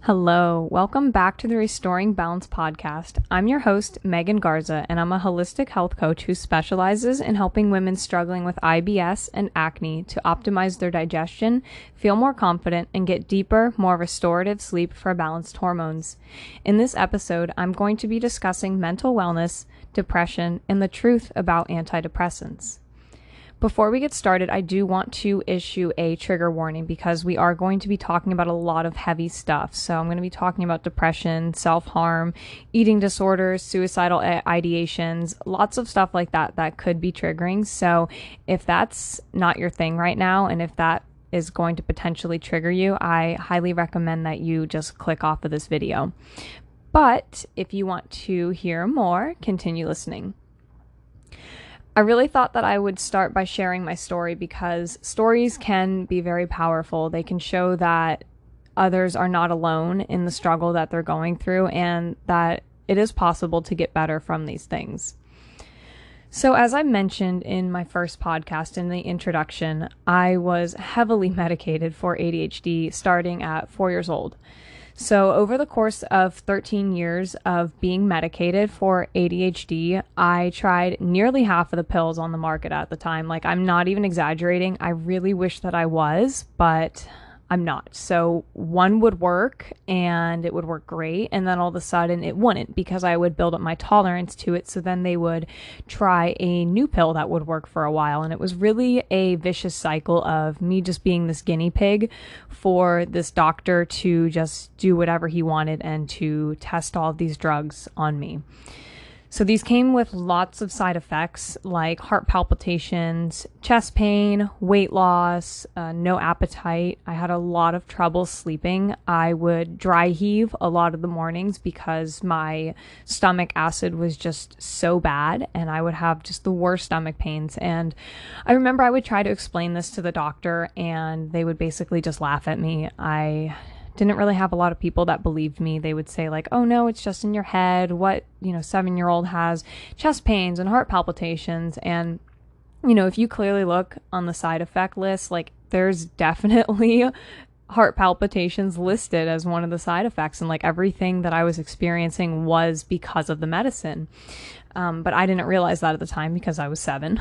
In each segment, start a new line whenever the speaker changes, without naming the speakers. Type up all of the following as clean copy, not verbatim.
Hello, welcome back to the Restoring Balance podcast. I'm your host, Megan Garza, and I'm a holistic health coach who specializes in helping women struggling with IBS and acne to optimize their digestion, feel more confident, and get deeper, more restorative sleep for balanced hormones. In this episode, I'm going to be discussing mental wellness, depression, and the truth about antidepressants. Before we get started, I do want to issue a trigger warning because we are going to be talking about a lot of heavy stuff. So I'm going to be talking about depression, self-harm, eating disorders, suicidal ideations, lots of stuff like that that could be triggering. So if that's not your thing right now, and if that is going to potentially trigger you, I highly recommend that you just click off of this video. But if you want to hear more, continue listening. I really thought that I would start by sharing my story because stories can be very powerful. They can show that others are not alone in the struggle that they're going through and that it is possible to get better from these things. So as I mentioned in my first podcast in the introduction, I was heavily medicated for ADHD starting at 4 years old. So over the course of 13 years of being medicated for ADHD, I tried nearly half of the pills on the market at the time. Like, I'm not even exaggerating. I really wish that I was, but I'm not. So one would work and it would work great. And then all of a sudden it wouldn't because I would build up my tolerance to it. So then they would try a new pill that would work for a while. And it was really a vicious cycle of me just being this guinea pig for this doctor to just do whatever he wanted and to test all of these drugs on me. So these came with lots of side effects like heart palpitations, chest pain, weight loss, no appetite. I had a lot of trouble sleeping. I would dry heave a lot of the mornings because my stomach acid was just so bad and I would have just the worst stomach pains. And I remember I would try to explain this to the doctor and they would basically just laugh at me. I didn't really have a lot of people that believed me. They would say like, oh no, it's just in your head. What, 7-year-old has chest pains and heart palpitations. And, if you clearly look on the side effect list, like there's definitely heart palpitations listed as one of the side effects. And like everything that I was experiencing was because of the medicine. But I didn't realize that at the time because I was 7.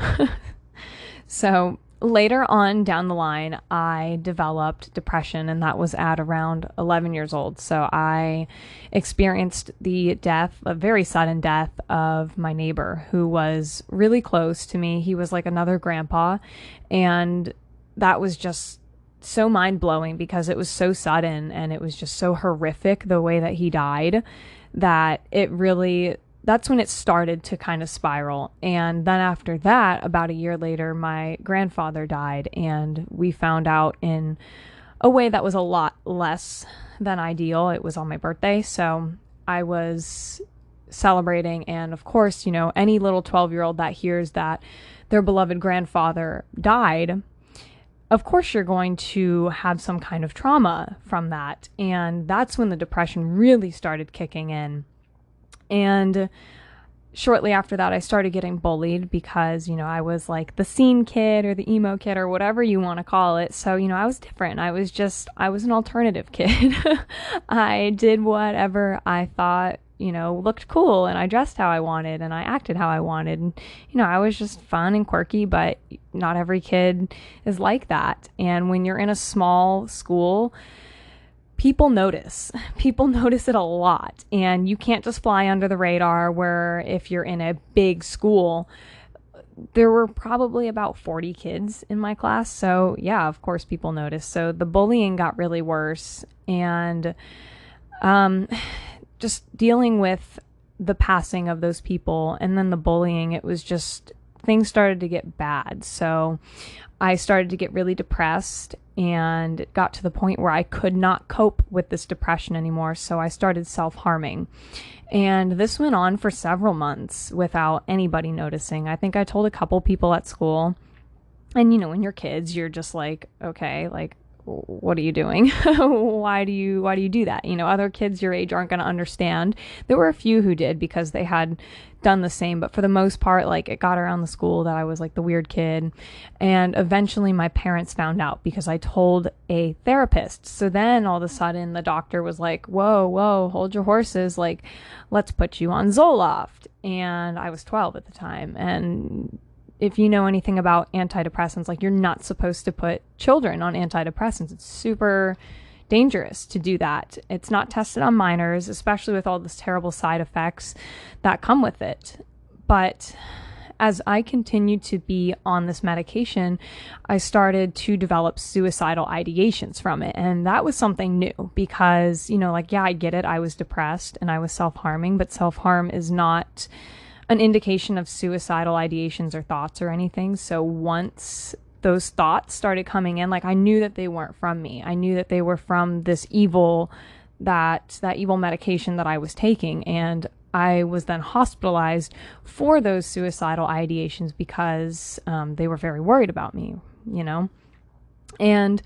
So later on down the line, I developed depression, and that was at around 11 years old. So I experienced the death, a very sudden death of my neighbor who was really close to me. He was like another grandpa, and that was just so mind-blowing because it was so sudden and it was just so horrific the way that he died that that's when it started to kind of spiral. And then after that, about a year later, my grandfather died, and we found out in a way that was a lot less than ideal. It was on my birthday, so I was celebrating, and of course, any little 12-year-old that hears that their beloved grandfather died, of course you're going to have some kind of trauma from that. And that's when the depression really started kicking in. And shortly after that, I started getting bullied because, I was like the scene kid or the emo kid or whatever you want to call it. So, I was different. I was an alternative kid. I did whatever I thought, looked cool, and I dressed how I wanted and I acted how I wanted. And, I was just fun and quirky, but not every kid is like that. And when you're in a small school, people notice it a lot, and you can't just fly under the radar, where if you're in a big school, there were probably about 40 kids in my class. So yeah, of course people notice. So the bullying got really worse, and just dealing with the passing of those people and then the bullying, it was just, things started to get bad. So I started to get really depressed, and it got to the point where I could not cope with this depression anymore. So I started self-harming. And this went on for several months without anybody noticing. I think I told a couple people at school. And, when you're kids, you're just like, okay, like, what are you doing? Why do you do that? Other kids your age aren't going to understand. There were a few who did because they had done the same, but for the most part, like, it got around the school that I was like the weird kid. And eventually my parents found out because I told a therapist. So then all of a sudden the doctor was like, whoa, hold your horses. Like, let's put you on Zoloft. And I was 12 at the time. And if you know anything about antidepressants, like, you're not supposed to put children on antidepressants. It's super dangerous to do that. It's not tested on minors, especially with all these terrible side effects that come with it. But as I continued to be on this medication, I started to develop suicidal ideations from it. And that was something new because, like, yeah, I get it. I was depressed and I was self-harming, but self-harm is not an indication of suicidal ideations or thoughts or anything. So once those thoughts started coming in, like, I knew that they weren't from me. I knew that they were from this evil, that evil medication that I was taking. And I was then hospitalized for those suicidal ideations because they were very worried about me, And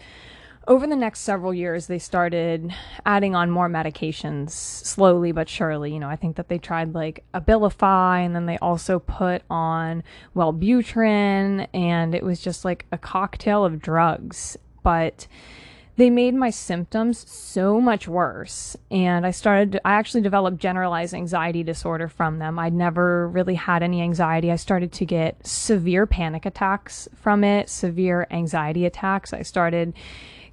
over the next several years, they started adding on more medications slowly but surely. I think that they tried like Abilify, and then they also put on Wellbutrin, and it was just like a cocktail of drugs. But they made my symptoms so much worse, and I actually developed generalized anxiety disorder from them. I'd never really had any anxiety. I started to get severe panic attacks from it, severe anxiety attacks. I started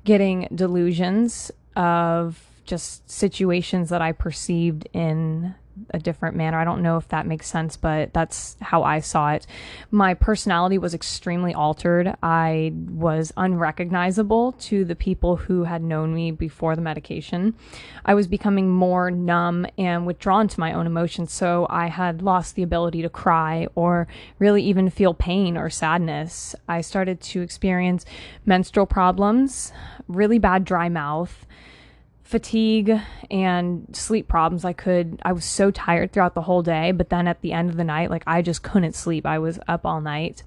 getting delusions of just situations that I perceived in a different manner. I don't know if that makes sense, but that's how I saw it. My personality was extremely altered. I was unrecognizable to the people who had known me before the medication. I was becoming more numb and withdrawn to my own emotions, so I had lost the ability to cry or really even feel pain or sadness. I started to experience menstrual problems, really bad dry mouth, fatigue, and sleep problems. I was so tired throughout the whole day, but then at the end of the night, like, I just couldn't sleep. I was up all night.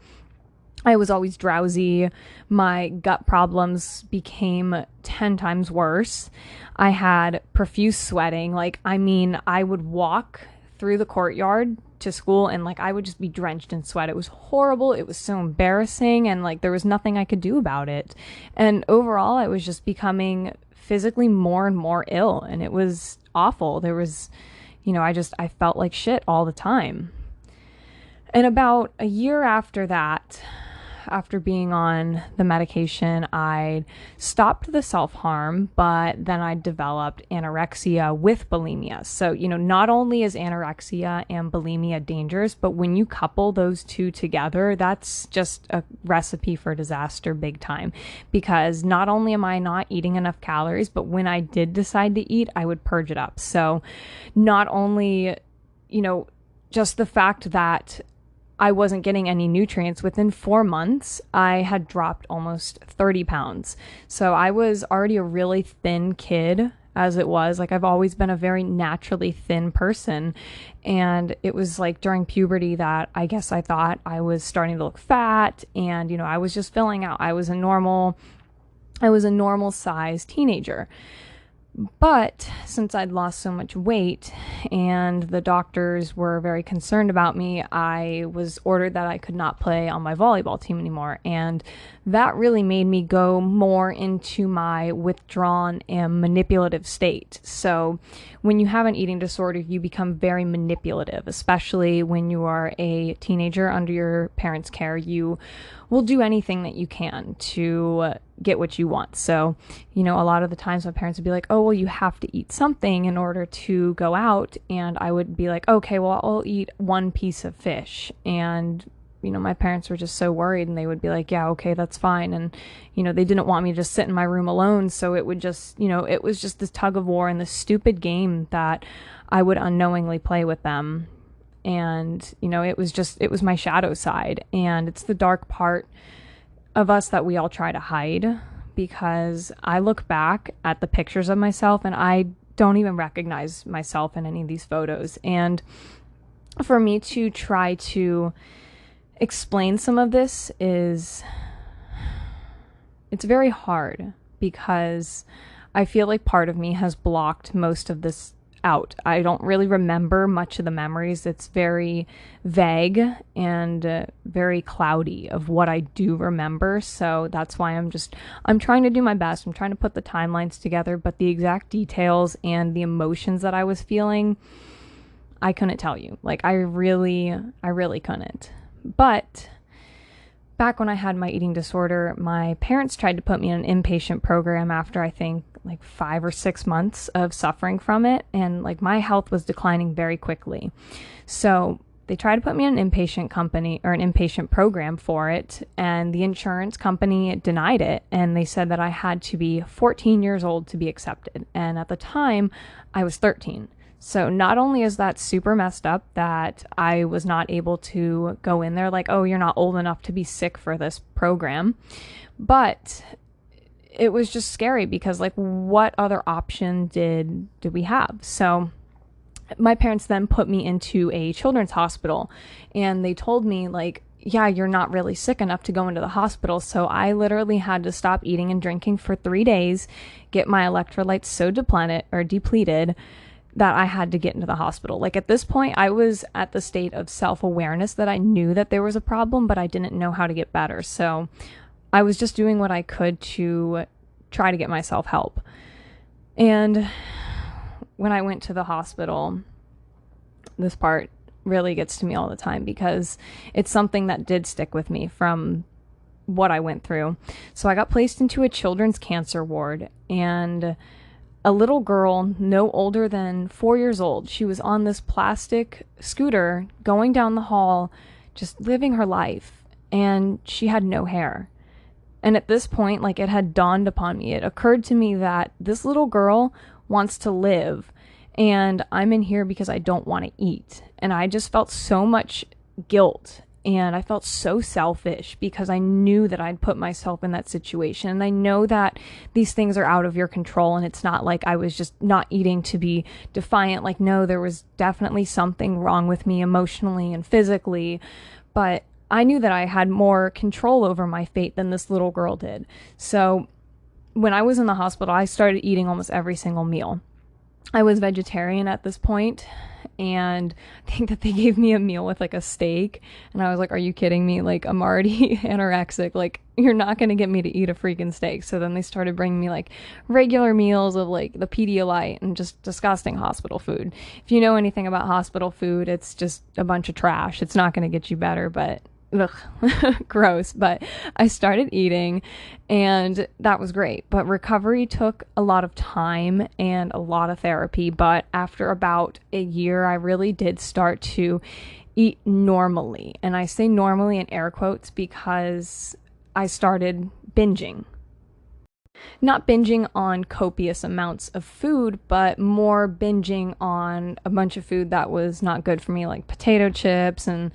I was always drowsy. My gut problems became 10 times worse. I had profuse sweating. I would walk through the courtyard to school and I would just be drenched in sweat. It was horrible. It was so embarrassing, and there was nothing I could do about it. And overall, I was just becoming physically more and more ill, and it was awful. There was, I felt like shit all the time. And about a year after that, after being on the medication, I stopped the self-harm, but then I developed anorexia with bulimia. So, not only is anorexia and bulimia dangerous, but when you couple those two together, that's just a recipe for disaster big time. Because not only am I not eating enough calories, but when I did decide to eat, I would purge it up. So not only, just the fact that I wasn't getting any nutrients. Within 4 months, I had dropped almost 30 pounds. So I was already a really thin kid as it was. I've always been a very naturally thin person. And it was during puberty that I guess I thought I was starting to look fat, and, I was just filling out. I was a normal size teenager. But since I'd lost so much weight and the doctors were very concerned about me, I was ordered that I could not play on my volleyball team anymore. And that really made me go more into my withdrawn and manipulative state. So when you have an eating disorder, you become very manipulative, especially when you are a teenager under your parents' care. You will do anything that you can to get what you want. So, a lot of the times my parents would be like, oh, well, you have to eat something in order to go out. And I would be like, okay, well, I'll eat one piece of fish. And, my parents were just so worried, and they would be like, yeah, okay, that's fine. And, they didn't want me to just sit in my room alone. So it would just, it was just this tug of war and this stupid game that I would unknowingly play with them. And, it was my shadow side, and it's the dark part of us that we all try to hide, because I look back at the pictures of myself and I don't even recognize myself in any of these photos. And for me to try to explain some of this it's very hard, because I feel like part of me has blocked most of this out. I don't really remember much of the memories. It's very vague and very cloudy of what I do remember. So that's why I'm trying to do my best. I'm trying to put the timelines together, but the exact details and the emotions that I was feeling, I couldn't tell you. Like I really couldn't. But back when I had my eating disorder, my parents tried to put me in an inpatient program after I think like 5 or 6 months of suffering from it. And like my health was declining very quickly. So they tried to put me in an inpatient company or an inpatient program for it. And the insurance company denied it. And they said that I had to be 14 years old to be accepted. And at the time I was 13. So not only is that super messed up that I was not able to go in there like, oh, you're not old enough to be sick for this program, but it was just scary because like what other option did we have? So my parents then put me into a children's hospital and they told me like, yeah, you're not really sick enough to go into the hospital. So I literally had to stop eating and drinking for 3 days, get my electrolytes so depleted that I had to get into the hospital. Like at this point, I was at the state of self-awareness that I knew that there was a problem, but I didn't know how to get better. So I was just doing what I could to try to get myself help. And when I went to the hospital, this part really gets to me all the time because it's something that did stick with me from what I went through. So I got placed into a children's cancer ward, and a little girl no older than 4 years old, she was on this plastic scooter going down the hall, just living her life, and she had no hair. And at this point, like it had dawned upon me, it occurred to me that this little girl wants to live and I'm in here because I don't want to eat. And I just felt so much guilt and I felt so selfish because I knew that I'd put myself in that situation. And I know that these things are out of your control and it's not like I was just not eating to be defiant. Like, no, there was definitely something wrong with me emotionally and physically, but I knew that I had more control over my fate than this little girl did. So when I was in the hospital, I started eating almost every single meal. I was vegetarian at this point, and I think that they gave me a meal with like a steak, and I was like, are you kidding me? Like, I'm already anorexic. Like, you're not going to get me to eat a freaking steak. So then they started bringing me like regular meals of like the Pedialyte and just disgusting hospital food. If you know anything about hospital food, it's just a bunch of trash. It's not going to get you better, but ugh, gross. But I started eating and that was great. But recovery took a lot of time and a lot of therapy. But after about a year, I really did start to eat normally. And I say normally in air quotes because I started binging. Not binging on copious amounts of food, but more binging on a bunch of food that was not good for me, like potato chips and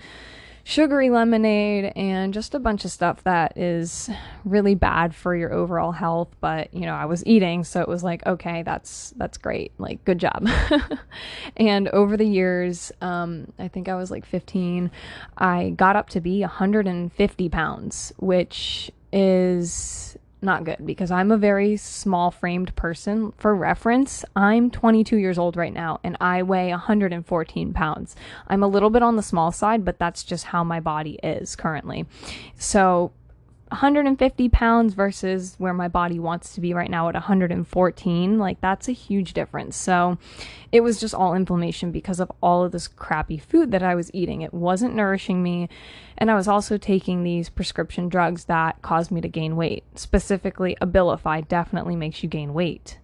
sugary lemonade and just a bunch of stuff that is really bad for your overall health. But, you know, I was eating, so it was like, okay, that's great. Like, good job. And over the years, I think I was like 15, I got up to be 150 pounds, which is not good because I'm a very small framed person. For reference, I'm 22 years old right now and I weigh 114 pounds. I'm a little bit on the small side, but that's just how my body is currently. So 150 pounds versus where my body wants to be right now at 114, like that's a huge difference. So it was just all inflammation because of all of this crappy food that I was eating. It wasn't nourishing me. And I was also taking these prescription drugs that caused me to gain weight. Specifically, Abilify definitely makes you gain weight.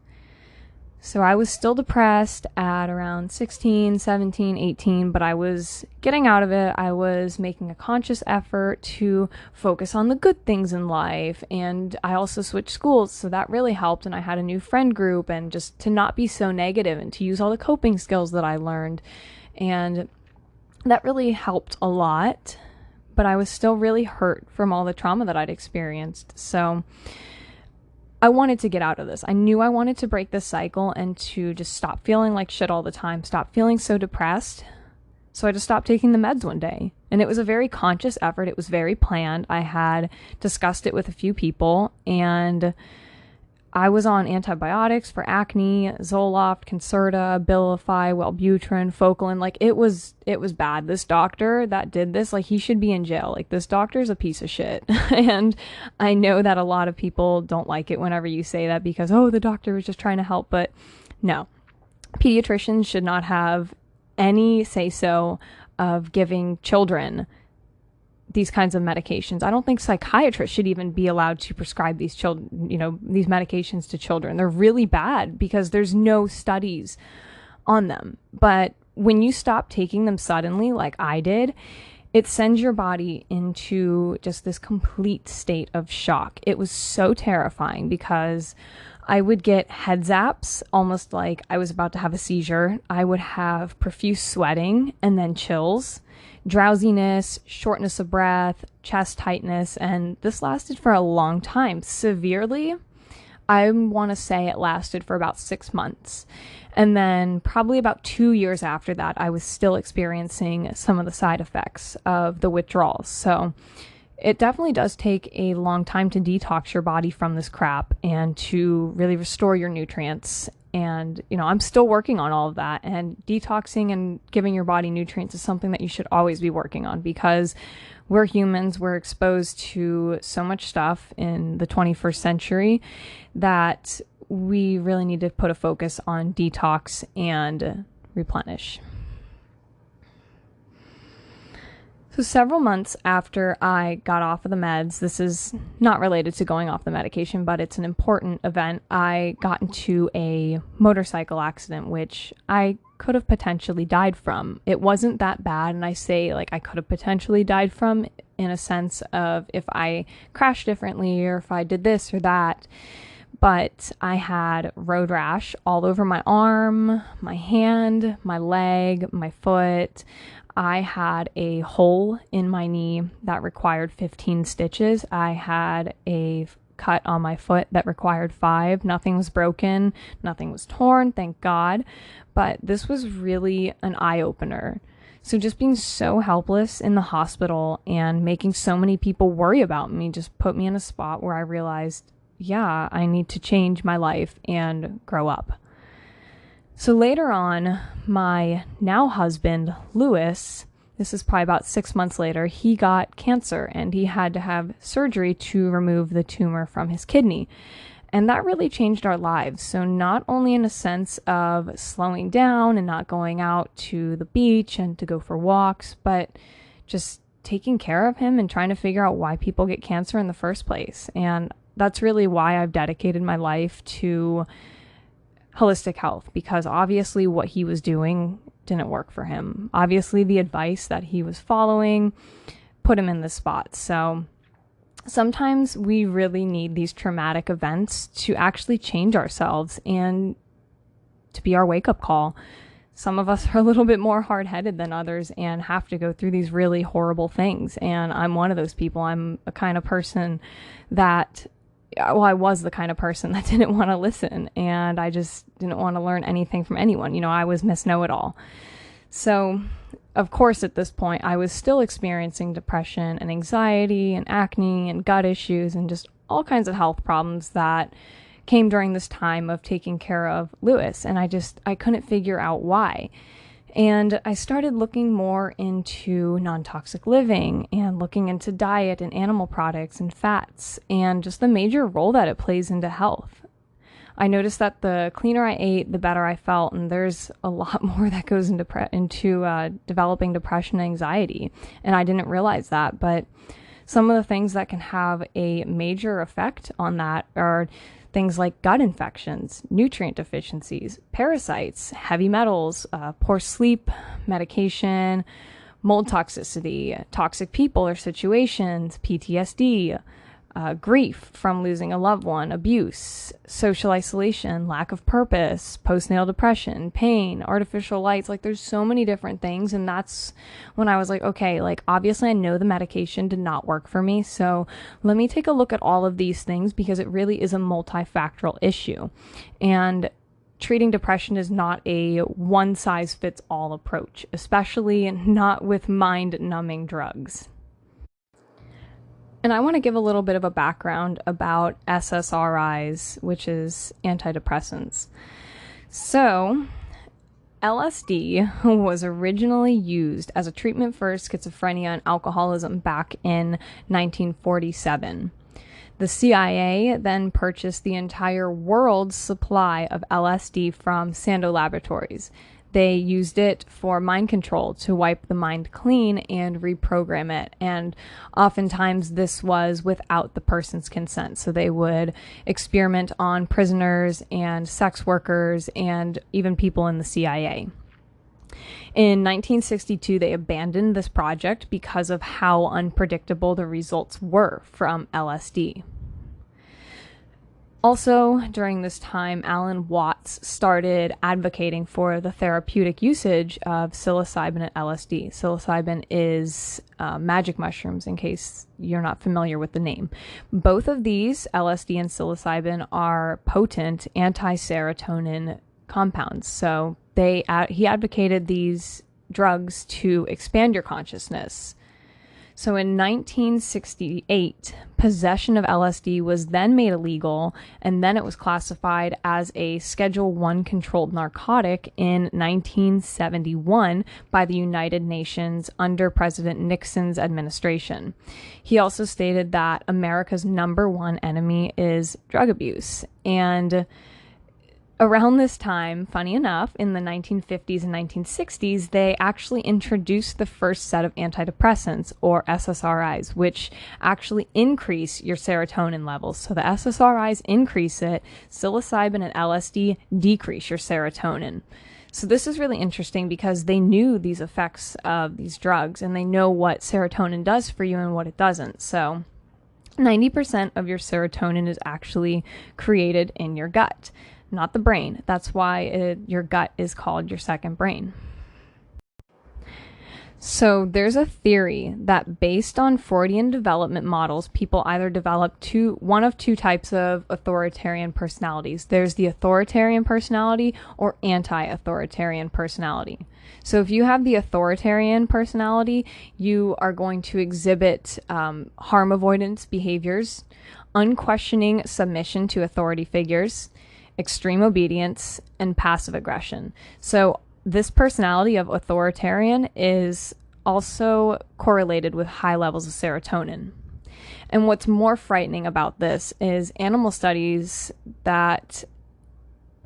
So I was still depressed at around 16, 17, 18, but I was getting out of it. I was making a conscious effort to focus on the good things in life. And I also switched schools, so that really helped. And I had a new friend group, and just to not be so negative and to use all the coping skills that I learned. And that really helped a lot, but I was still really hurt from all the trauma that I'd experienced. So I wanted to get out of this. I knew I wanted to break this cycle and to just stop feeling like shit all the time, stop feeling so depressed. So I just stopped taking the meds one day. And it was a very conscious effort. It was very planned. I had discussed it with a few people and I was on antibiotics for acne, Zoloft, Concerta, Abilify, Wellbutrin, Focalin. Like, it was bad. This doctor that did this, like, he should be in jail. Like, this doctor's a piece of shit. And I know that a lot of people don't like it whenever you say that because, oh, the doctor was just trying to help. But no, pediatricians should not have any say-so of giving children these kinds of medications. I don't think psychiatrists should even be allowed to prescribe these children, these medications to children. They're really bad because there's no studies on them. But when you stop taking them suddenly, like I did, it sends your body into just this complete state of shock. It was so terrifying because I would get head zaps, almost like I was about to have a seizure. I would have profuse sweating and then chills, drowsiness, shortness of breath, chest tightness, and this lasted for a long time. Severely, I want to say it lasted for about 6 months. And then probably about 2 years after that, I was still experiencing some of the side effects of the withdrawals. So it definitely does take a long time to detox your body from this crap and to really restore your nutrients. And, I'm still working on all of that. And detoxing and giving your body nutrients is something that you should always be working on because we're humans. We're exposed to so much stuff in the 21st century that we really need to put a focus on detox and replenish. So several months after I got off of the meds, this is not related to going off the medication, but it's an important event. I got into a motorcycle accident, which I could have potentially died from. It wasn't that bad, and I say like I could have potentially died from in a sense of if I crashed differently or if I did this or that. But I had road rash all over my arm, my hand, my leg, my foot. I had a hole in my knee that required 15 stitches. I had a cut on my foot that required 5. Nothing was broken. Nothing was torn, thank God. But this was really an eye-opener. So just being so helpless in the hospital and making so many people worry about me just put me in a spot where I realized, yeah, I need to change my life and grow up. So later on, my now husband, Lewis, this is probably about 6 months later, he got cancer and he had to have surgery to remove the tumor from his kidney. And that really changed our lives. So not only in a sense of slowing down and not going out to the beach and to go for walks, but just taking care of him and trying to figure out why people get cancer in the first place. And that's really why I've dedicated my life to holistic health, because obviously what he was doing didn't work for him. Obviously the advice that he was following put him in this spot. So sometimes we really need these traumatic events to actually change ourselves and to be our wake-up call. Some of us are a little bit more hard-headed than others and have to go through these really horrible things. And I'm one of those people. I'm a kind of person that I was the kind of person that didn't want to listen, and I just didn't want to learn anything from anyone. I was Miss Know-It-All. So, of course, at this point, I was still experiencing depression and anxiety and acne and gut issues and just all kinds of health problems that came during this time of taking care of Lewis, and I couldn't figure out why. And I started looking more into non-toxic living and looking into diet and animal products and fats and just the major role that it plays into health. I noticed that the cleaner I ate, the better I felt, and there's a lot more that goes into developing depression and anxiety. And I didn't realize that, but some of the things that can have a major effect on that are things like gut infections, nutrient deficiencies, parasites, heavy metals, poor sleep, medication, mold toxicity, toxic people or situations, PTSD, grief from losing a loved one, abuse, social isolation, lack of purpose, postnatal depression, pain, artificial lights. Like, there's so many different things. And that's when I was like, okay, like, obviously I know the medication did not work for me. So let me take a look at all of these things because it really is a multifactorial issue. And treating depression is not a one-size-fits-all approach, especially not with mind-numbing drugs. And I want to give a little bit of a background about SSRIs, which is antidepressants. So, LSD was originally used as a treatment for schizophrenia and alcoholism back in 1947. The CIA then purchased the entire world's supply of LSD from Sandoz Laboratories. They used it for mind control to wipe the mind clean and reprogram it. And oftentimes this was without the person's consent. So they would experiment on prisoners and sex workers and even people in the CIA. In 1962, they abandoned this project because of how unpredictable the results were from LSD. Also, during this time, Alan Watts started advocating for the therapeutic usage of psilocybin and LSD. Psilocybin is magic mushrooms, in case you're not familiar with the name. Both of these, LSD and psilocybin, are potent anti-serotonin compounds. So he advocated these drugs to expand your consciousness. So in 1968, possession of LSD was then made illegal, and then it was classified as a Schedule I controlled narcotic in 1971 by the United Nations under President Nixon's administration. He also stated that America's number one enemy is drug abuse. And around this time, funny enough, in the 1950s and 1960s, they actually introduced the first set of antidepressants, or SSRIs, which actually increase your serotonin levels. So the SSRIs increase it, psilocybin and LSD decrease your serotonin. So this is really interesting because they knew these effects of these drugs, and they know what serotonin does for you and what it doesn't. So 90% of your serotonin is actually created in your gut, not the brain. That's why your gut is called your second brain. So there's a theory that based on Freudian development models, people either develop one of two types of authoritarian personalities. There's the authoritarian personality or anti-authoritarian personality. So if you have the authoritarian personality, you are going to exhibit harm avoidance behaviors, unquestioning submission to authority figures, extreme obedience, and passive aggression. So this personality of authoritarian is also correlated with high levels of serotonin. And what's more frightening about this is animal studies that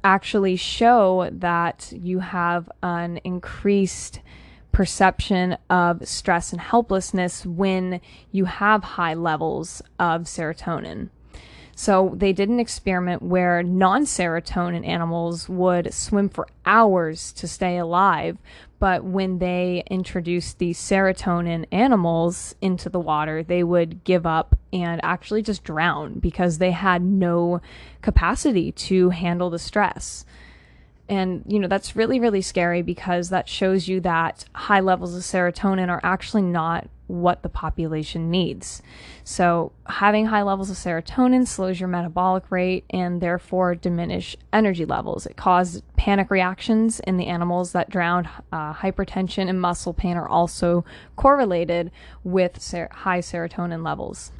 actually show that you have an increased perception of stress and helplessness when you have high levels of serotonin. So they did an experiment where non-serotonin animals would swim for hours to stay alive, but when they introduced the serotonin animals into the water, they would give up and actually just drown because they had no capacity to handle the stress. And, that's really, really scary because that shows you that high levels of serotonin are actually not what the population needs. So having high levels of serotonin slows your metabolic rate and therefore diminish energy levels. It caused panic reactions in the animals that drowned. Hypertension and muscle pain are also correlated with high serotonin levels.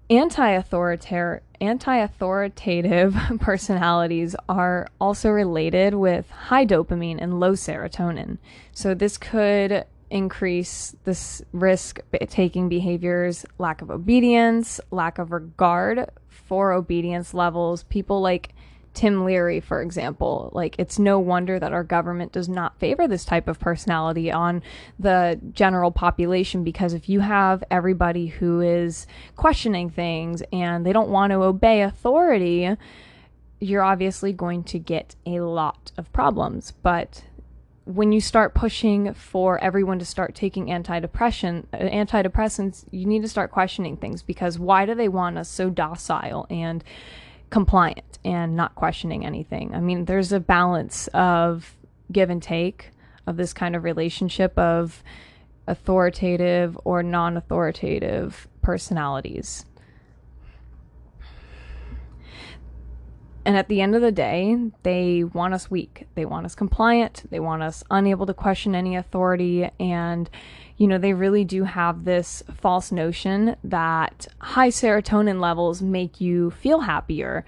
Anti-authoritative personalities are also related with high dopamine and low serotonin. So this could increase this risk-taking behaviors, lack of obedience, lack of regard for obedience levels. People like Tim Leary, for example, it's no wonder that our government does not favor this type of personality on the general population, because if you have everybody who is questioning things and they don't want to obey authority, you're obviously going to get a lot of problems. But when you start pushing for everyone to start taking antidepressants, you need to start questioning things, because why do they want us so docile and compliant and not questioning anything? I mean, there's a balance of give and take of this kind of relationship of authoritative or non-authoritative personalities. And at the end of the day, they want us weak. They want us compliant. They want us unable to question any authority. And, they really do have this false notion that high serotonin levels make you feel happier.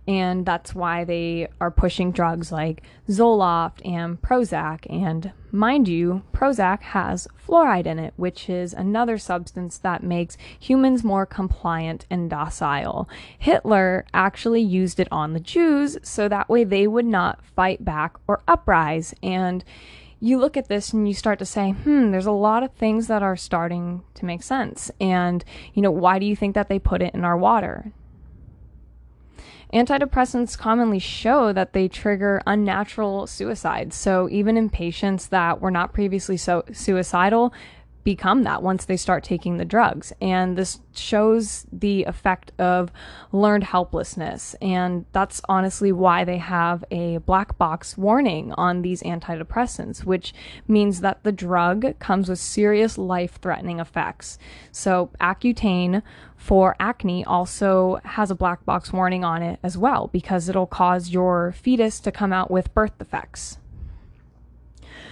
And that's why they are pushing drugs like Zoloft and Prozac. And mind you, Prozac has fluoride in it, which is another substance that makes humans more compliant and docile. Hitler actually used it on the Jews so that way they would not fight back or uprise. And you look at this and you start to say, there's a lot of things that are starting to make sense. And, why do you think that they put it in our water? Antidepressants commonly show that they trigger unnatural suicides. So even in patients that were not previously suicidal, become that once they start taking the drugs. And this shows the effect of learned helplessness. And that's honestly why they have a black box warning on these antidepressants, which means that the drug comes with serious life-threatening effects. So Accutane for acne also has a black box warning on it as well, because it'll cause your fetus to come out with birth defects.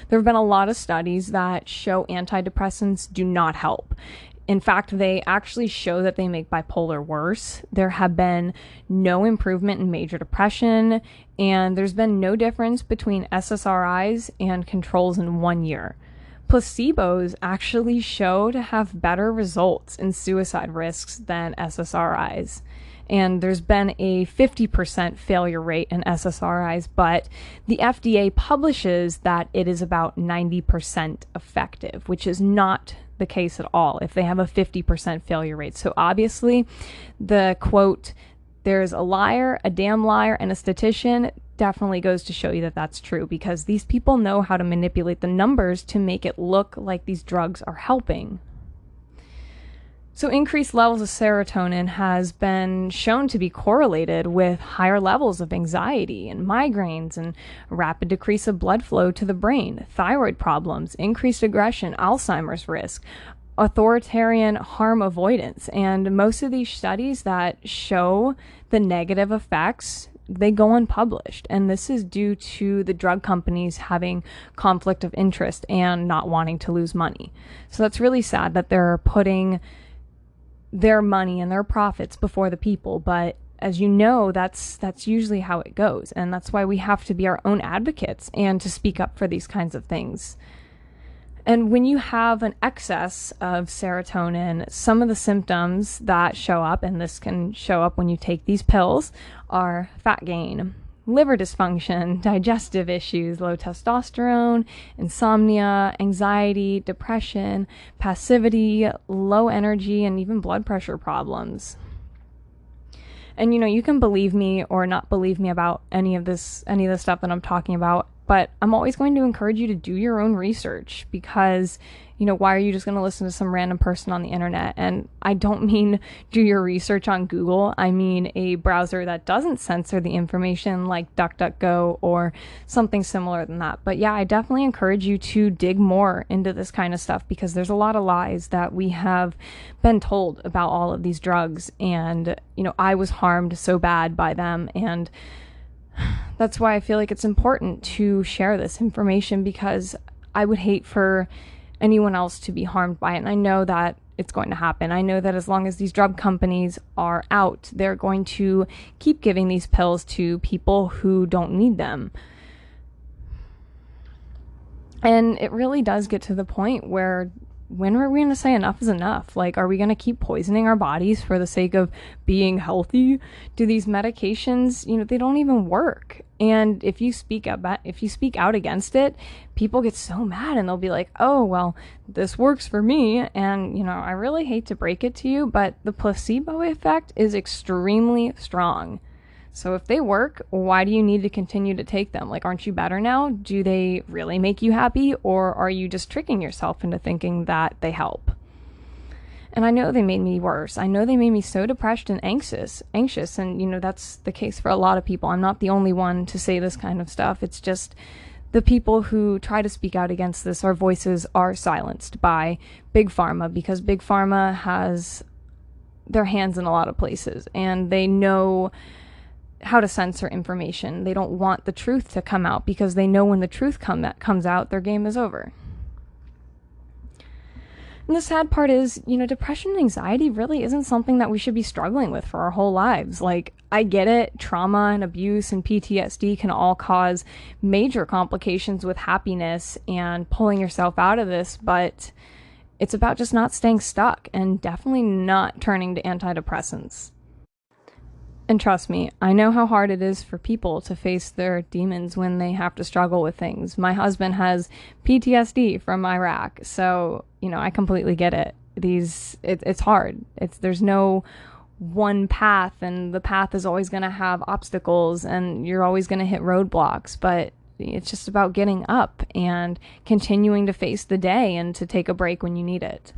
There have been a lot of studies that show antidepressants do not help. In fact, they actually show that they make bipolar worse. There have been no improvement in major depression, and there's been no difference between SSRIs and controls in 1 year. Placebos actually show to have better results in suicide risks than SSRIs. And there's been a 50% failure rate in SSRIs, but the FDA publishes that it is about 90% effective, which is not the case at all if they have a 50% failure rate. So obviously, the quote, "There's a liar, a damn liar, and a statistician," definitely goes to show you that that's true, because these people know how to manipulate the numbers to make it look like these drugs are helping. So increased levels of serotonin has been shown to be correlated with higher levels of anxiety and migraines and rapid decrease of blood flow to the brain, thyroid problems, increased aggression, Alzheimer's risk, authoritarian harm avoidance. And most of these studies that show the negative effects, they go unpublished. And this is due to the drug companies having conflict of interest and not wanting to lose money. So that's really sad that they're putting their money and their profits before the people. But as you know, that's usually how it goes. And that's why we have to be our own advocates and to speak up for these kinds of things. And when you have an excess of serotonin, some of the symptoms that show up, and this can show up when you take these pills, are fat gain, liver dysfunction, digestive issues, low testosterone, insomnia, anxiety, depression, passivity, low energy, and even blood pressure problems. And you can believe me or not believe me about any of the stuff that I'm talking about, but I'm always going to encourage you to do your own research, because why are you just going to listen to some random person on the internet? And I don't mean do your research on Google. I mean a browser that doesn't censor the information, like DuckDuckGo or something similar than that. But yeah, I definitely encourage you to dig more into this kind of stuff, because there's a lot of lies that we have been told about all of these drugs. And, I was harmed so bad by them. And that's why I feel like it's important to share this information, because I would hate for anyone else to be harmed by it. And I know that it's going to happen. I know that as long as these drug companies are out, they're going to keep giving these pills to people who don't need them. And it really does get to the point where, when are we going to say enough is enough? Like, are we going to keep poisoning our bodies for the sake of being healthy? Do these medications, they don't even work. And if you speak out against it, people get so mad and they'll be like, "Oh, well, this works for me." And, I really hate to break it to you, but the placebo effect is extremely strong. So if they work, why do you need to continue to take them? Like, aren't you better now? Do they really make you happy? Or are you just tricking yourself into thinking that they help? And I know they made me worse. I know they made me so depressed and anxious. And, that's the case for a lot of people. I'm not the only one to say this kind of stuff. It's just the people who try to speak out against this, our voices are silenced by Big Pharma, because Big Pharma has their hands in a lot of places, and they know how to censor information. They don't want the truth to come out because they know when the truth comes out, their game is over. And the sad part is, depression and anxiety really isn't something that we should be struggling with for our whole lives. Like, I get it, trauma and abuse and PTSD can all cause major complications with happiness and pulling yourself out of this, but it's about just not staying stuck and definitely not turning to antidepressants. And trust me, I know how hard it is for people to face their demons when they have to struggle with things. My husband has PTSD from Iraq, so, I completely get it. It's hard. There's no one path, and the path is always going to have obstacles, and you're always going to hit roadblocks, but it's just about getting up and continuing to face the day and to take a break when you need it.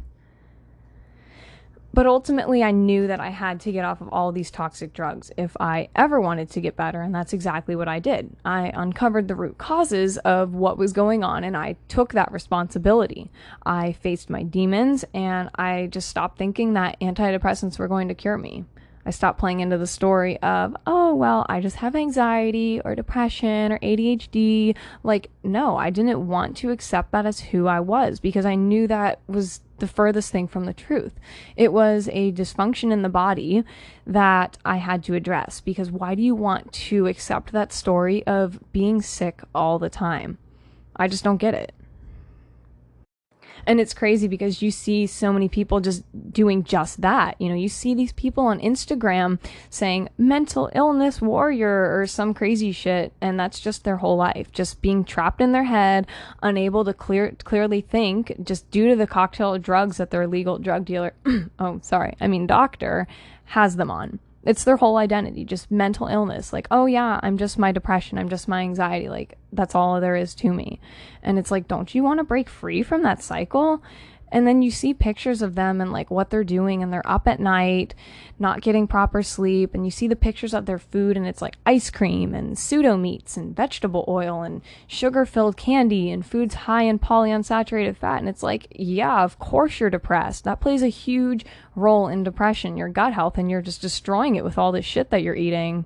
But ultimately, I knew that I had to get off of all these toxic drugs if I ever wanted to get better, and that's exactly what I did. I uncovered the root causes of what was going on, and I took that responsibility. I faced my demons, and I just stopped thinking that antidepressants were going to cure me. I stopped playing into the story of, oh, well, I just have anxiety or depression or ADHD. Like, no, I didn't want to accept that as who I was because I knew that was the furthest thing from the truth. It was a dysfunction in the body that I had to address, because why do you want to accept that story of being sick all the time? I just don't get it. And it's crazy because you see so many people just doing just that. You see these people on Instagram saying mental illness warrior or some crazy shit, and that's just their whole life, just being trapped in their head, unable to clearly think, just due to the cocktail of drugs that their legal drug dealer, doctor has them on. It's their whole identity, just mental illness. Like, oh yeah, I'm just my depression. I'm just my anxiety. Like, that's all there is to me. And it's like, don't you want to break free from that cycle? And then you see pictures of them and like what they're doing, and they're up at night, not getting proper sleep. And you see the pictures of their food, and it's like ice cream and pseudo meats and vegetable oil and sugar-filled candy and foods high in polyunsaturated fat. And it's like, yeah, of course you're depressed. That plays a huge role in depression, your gut health, and you're just destroying it with all this shit that you're eating.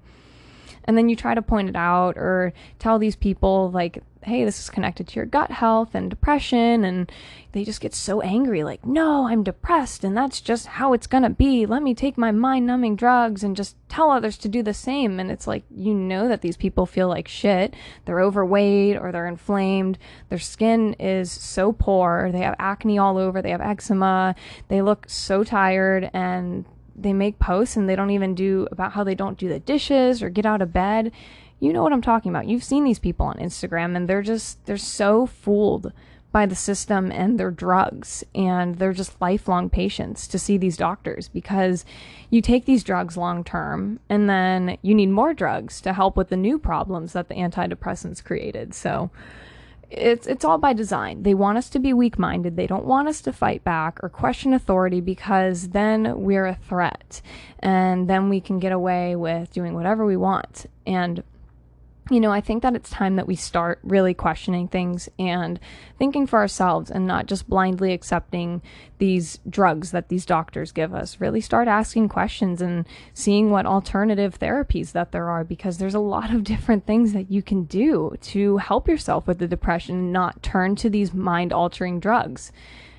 And then you try to point it out or tell these people like, hey, this is connected to your gut health and depression, and they just get so angry, like, no, I'm depressed and that's just how it's gonna be. Let me take my mind-numbing drugs and just tell others to do the same. And it's like, that these people feel like shit. They're overweight or they're inflamed. Their skin is so poor. They have acne all over. They have eczema. They look so tired, and they make posts and they don't even do about how they don't do the dishes or get out of bed. You know what I'm talking about. You've seen these people on Instagram, and they're so fooled by the system and their drugs, and they're just lifelong patients to see these doctors, because you take these drugs long term and then you need more drugs to help with the new problems that the antidepressants created. So it's all by design. They want us to be weak-minded. They don't want us to fight back or question authority, because then we're a threat, and then we can get away with doing whatever we want. And I think that it's time that we start really questioning things and thinking for ourselves, and not just blindly accepting these drugs that these doctors give us. Really start asking questions and seeing what alternative therapies that there are, because there's a lot of different things that you can do to help yourself with the depression and not turn to these mind-altering drugs.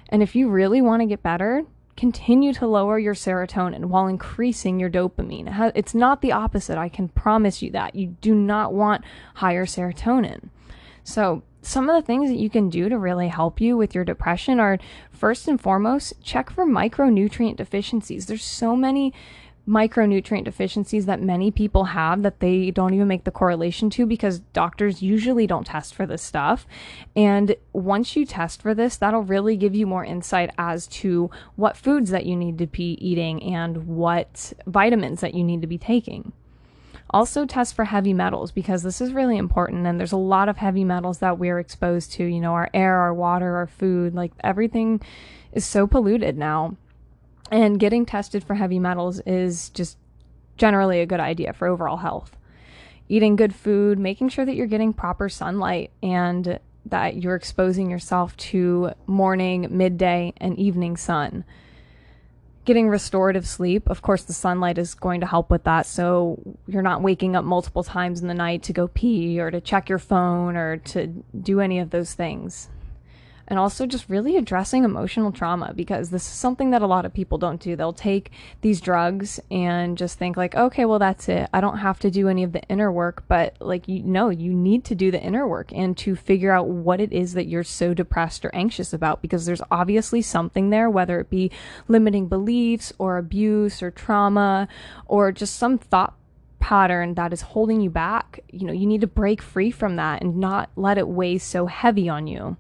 And if you really want to get better, continue to lower your serotonin while increasing your dopamine. It's not the opposite. I can promise you that. You do not want higher serotonin. So some of the things that you can do to really help you with your depression are, first and foremost, check for micronutrient deficiencies. There's so many micronutrient deficiencies that many people have that they don't even make the correlation to, because doctors usually don't test for this stuff. And once you test for this, that'll really give you more insight as to what foods that you need to be eating and what vitamins that you need to be taking. Also test for heavy metals, because this is really important, and there's a lot of heavy metals that we're exposed to, our air, our water, our food, like everything is so polluted now. And getting tested for heavy metals is just generally a good idea for overall health. Eating good food, making sure that you're getting proper sunlight and that you're exposing yourself to morning, midday, and evening sun. Getting restorative sleep, of course, the sunlight is going to help with that. So you're not waking up multiple times in the night to go pee or to check your phone or to do any of those things. And also just really addressing emotional trauma, because this is something that a lot of people don't do. They'll take these drugs and just think like, okay, well, that's it. I don't have to do any of the inner work. But like, you need to do the inner work and to figure out what it is that you're so depressed or anxious about, because there's obviously something there, whether it be limiting beliefs or abuse or trauma or just some thought pattern that is holding you back. You need to break free from that and not let it weigh so heavy on you.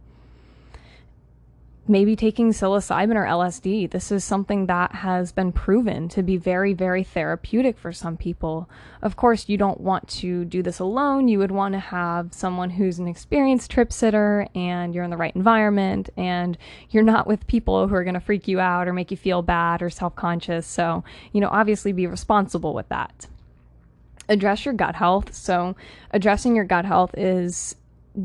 Maybe taking psilocybin or LSD. This is something that has been proven to be very, very therapeutic for some people. Of course, you don't want to do this alone. You would want to have someone who's an experienced trip sitter and you're in the right environment and you're not with people who are going to freak you out or make you feel bad or self-conscious. So, obviously be responsible with that. Address your gut health. So addressing your gut health is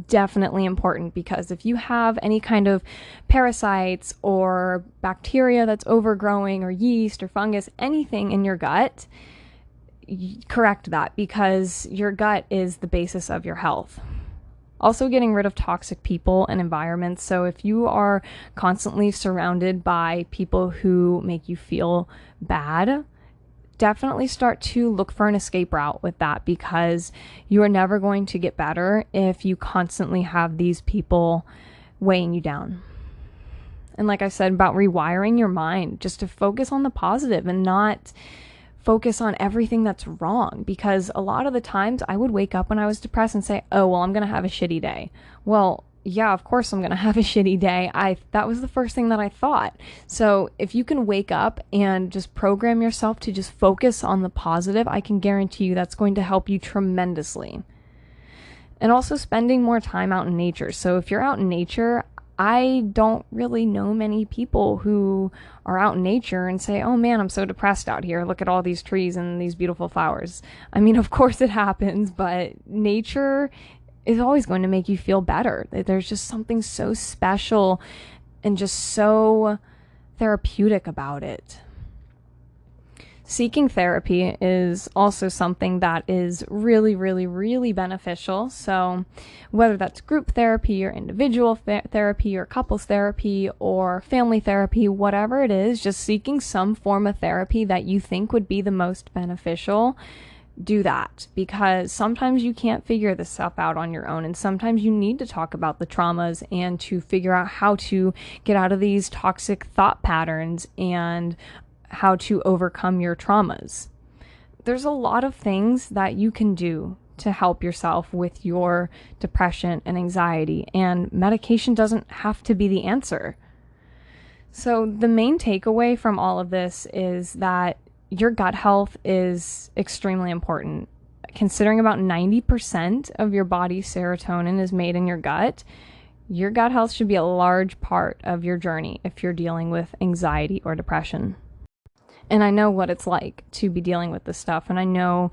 definitely important, because if you have any kind of parasites or bacteria that's overgrowing or yeast or fungus, anything in your gut, correct that, because your gut is the basis of your health. Also, getting rid of toxic people and environments. So if you are constantly surrounded by people who make you feel bad, definitely start to look for an escape route with that, because you are never going to get better if you constantly have these people weighing you down. And like I said about rewiring your mind, just to focus on the positive and not focus on everything that's wrong, because a lot of the times I would wake up when I was depressed and say, oh, well, I'm going to have a shitty day. Well, yeah, of course I'm going to have a shitty day. That was the first thing that I thought. So if you can wake up and just program yourself to just focus on the positive, I can guarantee you that's going to help you tremendously. And also spending more time out in nature. So if you're out in nature, I don't really know many people who are out in nature and say, oh man, I'm so depressed out here. Look at all these trees and these beautiful flowers. I mean, of course it happens, but nature is always going to make you feel better. There's just something so special and just so therapeutic about it. Seeking therapy is also something that is really, really, really beneficial. So whether that's group therapy or individual therapy or couples therapy or family therapy, whatever it is, just seeking some form of therapy that you think would be the most beneficial, do that, because sometimes you can't figure this stuff out on your own, and sometimes you need to talk about the traumas and to figure out how to get out of these toxic thought patterns and how to overcome your traumas. There's a lot of things that you can do to help yourself with your depression and anxiety, and medication doesn't have to be the answer. So the main takeaway from all of this is that your gut health is extremely important. Considering about 90% of your body's serotonin is made in your gut health should be a large part of your journey if you're dealing with anxiety or depression. And I know what it's like to be dealing with this stuff, and I know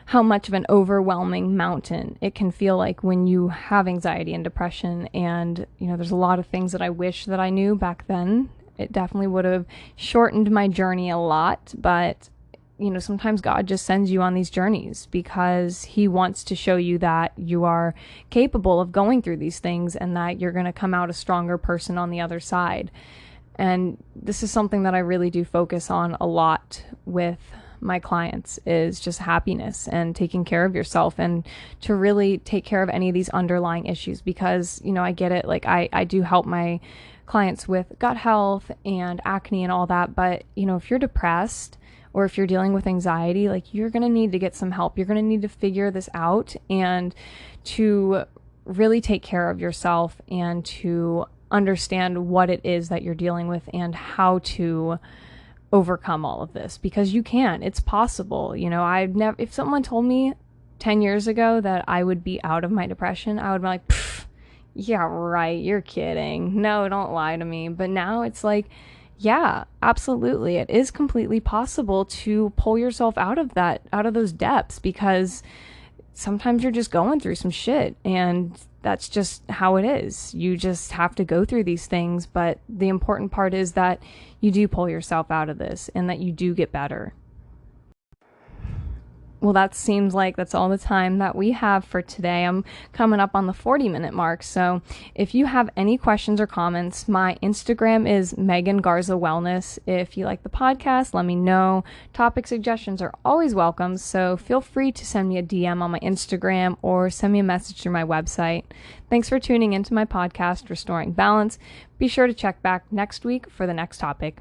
how much of an overwhelming mountain it can feel like when you have anxiety and depression. And, there's a lot of things that I wish that I knew back then. It definitely would have shortened my journey a lot, but sometimes God just sends you on these journeys because he wants to show you that you are capable of going through these things and that you're going to come out a stronger person on the other side. And this is something that I really do focus on a lot with my clients, is just happiness and taking care of yourself, and to really take care of any of these underlying issues, because, I get it. Like I do help my clients with gut health and acne and all that. But, if you're depressed or if you're dealing with anxiety, like, you're going to need to get some help. You're going to need to figure this out and to really take care of yourself and to understand what it is that you're dealing with and how to overcome all of this, because you can. It's possible. If someone told me 10 years ago that I would be out of my depression, I would be like, yeah, right, you're kidding. No, don't lie to me. But now it's like, yeah, absolutely. It is completely possible to pull yourself out of those depths, because sometimes you're just going through some shit, and that's just how it is. You just have to go through these things, but the important part is that you do pull yourself out of this and that you do get better. Well, that seems like that's all the time that we have for today. I'm coming up on the 40-minute mark. So if you have any questions or comments, my Instagram is Megan Garza Wellness. If you like the podcast, let me know. Topic suggestions are always welcome. So feel free to send me a DM on my Instagram or send me a message through my website. Thanks for tuning into my podcast, Restoring Balance. Be sure to check back next week for the next topic.